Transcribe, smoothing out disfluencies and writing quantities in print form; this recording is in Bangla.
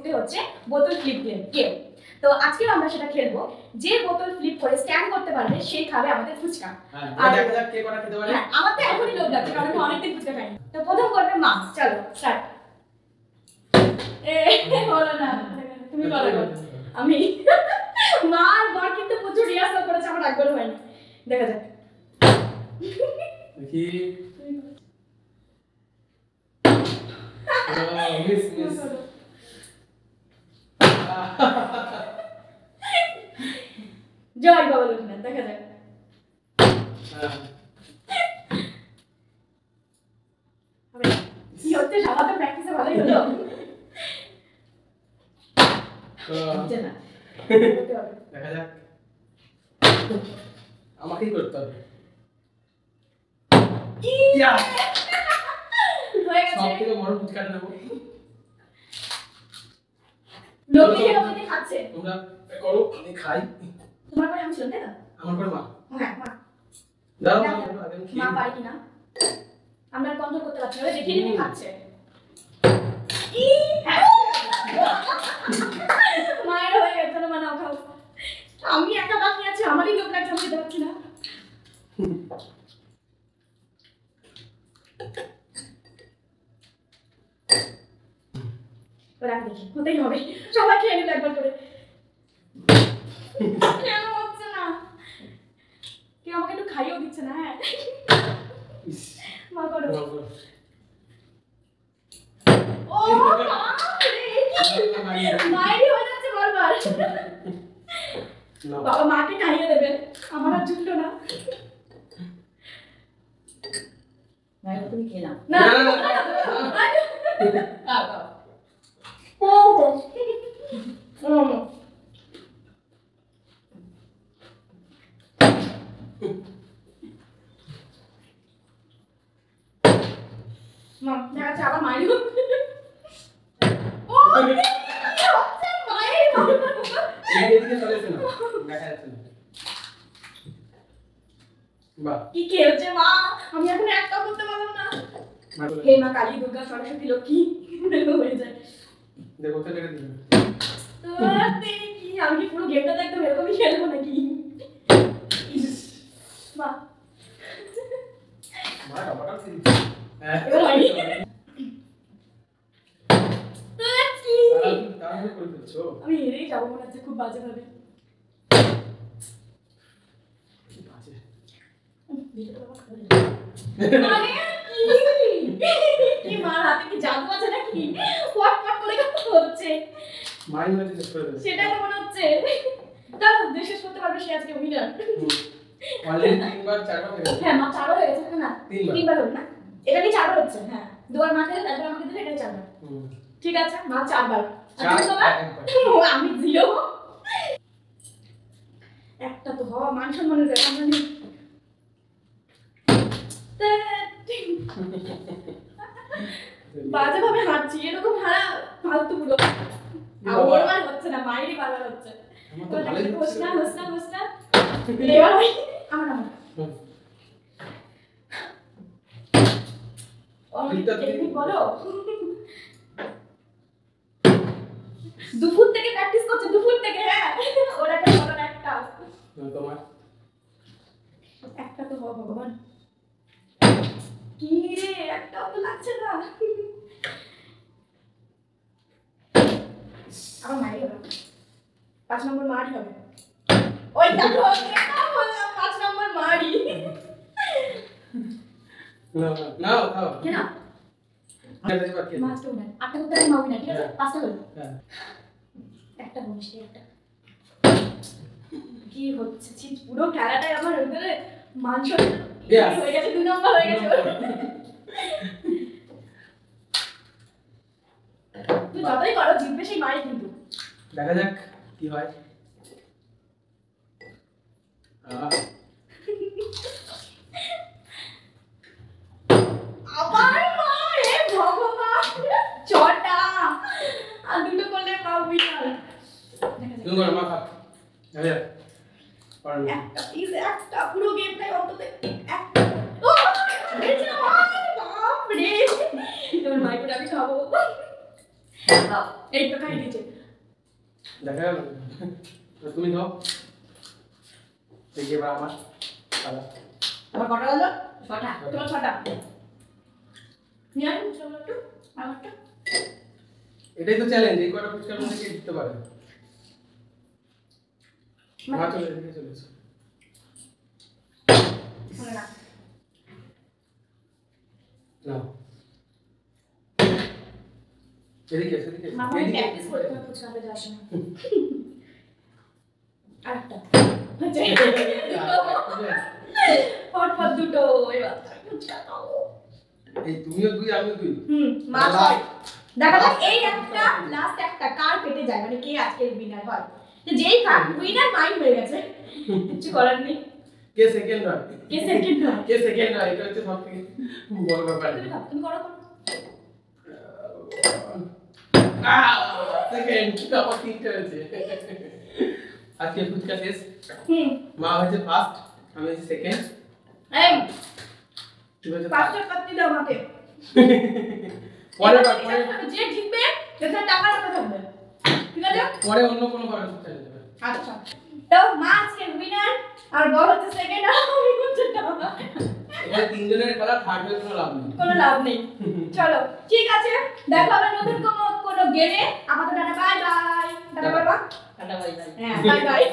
করতে হচ্ছে বোতল ফ্লিপ গেম। তো আজকে আমরা সেটা খেলবো, যে বোতল ফ্লিপ করে স্ট্যান্ড করতে পারবে সেই খাবে আমাদের ফুচকা। আর দেখা যাক কে কটা খেতে পারে। আমার তো এখনই লোভ লাগছে, কারণ আমি অনেকদিন ফুচকা খাইনি। তো প্রথম করবে মা, চলো স্টার্ট। হলো না, তুমি করো। আমি মা আর বর কিন্তু প্রচুর রিহার্সাল করেছে, আমার একবার হয়নি। দেখা যাক দেখি। Miss miss. জয় বাবা লোকনাথ, দেখা যাক। কি হচ্ছে, সারাদিন প্র্যাকটিসে ভালোই হলো। না দেখা যাক, আমাকেই করতে হবে। সবথেকে বড় ফুচকাটা নেবো। লোকে আমাকে খাচ্ছে, তোমরা করো, আমি খাই। তোমার পরে আমি ছিলাম, তাই না? আমার পরে মা। হ্যাঁ মা। দাও মা পারে কিনা আমরা কন্ট্রোল করতে পারছি না, দেখে দেখে খাচ্ছে। মায়ের হয়ে গেছে না, মানে খাও। আমি একা বাকি আছি, আমারই লোক লাগছে, আমি খেতে পারছি না। দেখি হতেই হবে, সবাই খেয়ে নিল একবার করে। কেন হচ্ছে না, কেউ আমাকে একটু খাইয়েও দিচ্ছে না। হ্যাঁ মা করো। ও মায়েরই হয়ে যাচ্ছে বারবার। বাবা মাকে খাইয়ে দেবেন, আমার আর জুটলো না। তুমি খেয়ে নাও। না আবার মায়ের কি খেলছে মা, আমি এখন একটা করতে পারলাম না। হে মা কালী দুর্গা সরস্বতী লক্ষ্মী হয়ে যায়। দেখো তো লেগে দিন তো কি আমি কি পুরো গেমটা একদম এরকমই খেলবো নাকি? মা মা টমাটো দিন। এবার হয়নি। আমি হেরেই যাবো মনে হচ্ছে, খুব বাজে ভাবে। কি মার হাতে কি জাদু আছে নাকি? পট পট করে হচ্ছে, সেটা তো মনে হচ্ছে। দাদা যে শেষ করতে পারবে সে আজকে উইনার। অলরেডি তিনবার চারবার হয়ে গেছে। হ্যাঁ মা চারবার হয়ে গেছে না? তিনবার হলো না? এটা কি চারবার হচ্ছে? হ্যাঁ দুবার মা খেলে তারপর আমাকে দিলে, এটা চারবার। ঠিক আছে মা চারবার, আমি জিরো। একটা তো হওয়া মান সম্মানের ব্যাপার। বাজে ভাবে হাঁটছি, এরকম হারা ফালতু পুরো। আমার আর হচ্ছে না, মায়েরই বারবার হচ্ছে। হোসনা হোসনা হোসনা এবার হয় আমার আমার টেকনিক বলো। দুপুর থেকে প্র্যাকটিস করছে, দুপুর থেকে। হ্যাঁ ওরা একটা বলো না, একটা তোমার একটা তো হবে ভগবান। কি রে, একটাও তো লাগছে না। আমার মারি হবে 5 নম্বর মারি হবে। ওই দেখো 5 নম্বর মারি। না খাও কেন মাছ তো না, 8টা করতে আমি মাউই না, ঠিক আছে? 5টা হলো। হ্যাঁ একটা বসে একটা কি হচ্ছে, ছি পুরো খেলাটাই আমার ভিতরে মাংস হয়ে গেছে, 2 নম্বর হয়ে গেছে। তুই যতই করো জিতবে সেই মারি কিন্তু। দেখা যাক কি হয়। আবার মারে ভগবান, 6টা আর দুটো করলে পাবি না। তুমি করো মা খা। দেখা যাক পারো। একটা প্লিজ, একটা পুরো গেমটাই অন্তত একটা। ও বাপ রে, তোর মাইকে আমি খাবো। এই তো খাই দিয়েছে। দেখা গেল তুমি খাও দেখি এবার আমার খালা আমার কটা গেল? 6টা তোমার 6টা নিয়ে আসুন চলো একটু আমারটা এটাই তো চ্যালেঞ্জ এই কটা ফুচকার মধ্যে কে জিততে পারে মা চলে এদিকে চলে এসো মনে না নাও এদিকে এসো এদিকে এসো, মামা এদিকে প্র্যাকটিস করে তোমার ফুচকা খেতে আসে না আরেকটা ফট দুটো এবার ফুচকা খাও এই তুমিও দুই আমিও দুই মা ছয় দেখা যাক এই একটা লাস্ট একটা কার পেটে যায় মানে কে আজকের উইনার হয় তো যেই কার উইনার মাইন্ড হয়ে গেছে কিছু করার নেই কে সেকেন্ড হয় কে সেকেন্ড হয় কে সেকেন্ড হয় এটা হচ্ছে সবথেকে বড় ব্যাপার তুমি খাও তুমি করো সেকেন্ড আমার তিনটে হয়েছে আজকে ফুচকা শেষ হুম মা হয়েছে ফার্স্ট আমি হয়েছে সেকেন্ড এই তুমি হয়েছে পাঁচটা পাত্তি দাও আমাকে পরে যে জিতবে সেটা টাকা রাখা থাকবে ঠিক আছে পরে অন্য কোনো কারণে চলে যাবে আচ্ছা তো মা আজকে উইনার আর বড় হচ্ছে সেকেন্ড আর আমি হচ্ছে টাকা এবার তিনজনের খেলা থার্ড হয়ে কোনো লাভ নেই কোনো লাভ নেই চলো ঠিক আছে দেখা হবে নতুন কোনো গেমে আমাদের tata bye bye tata bye bye tata bye bye. হ্যাঁ বাই বাই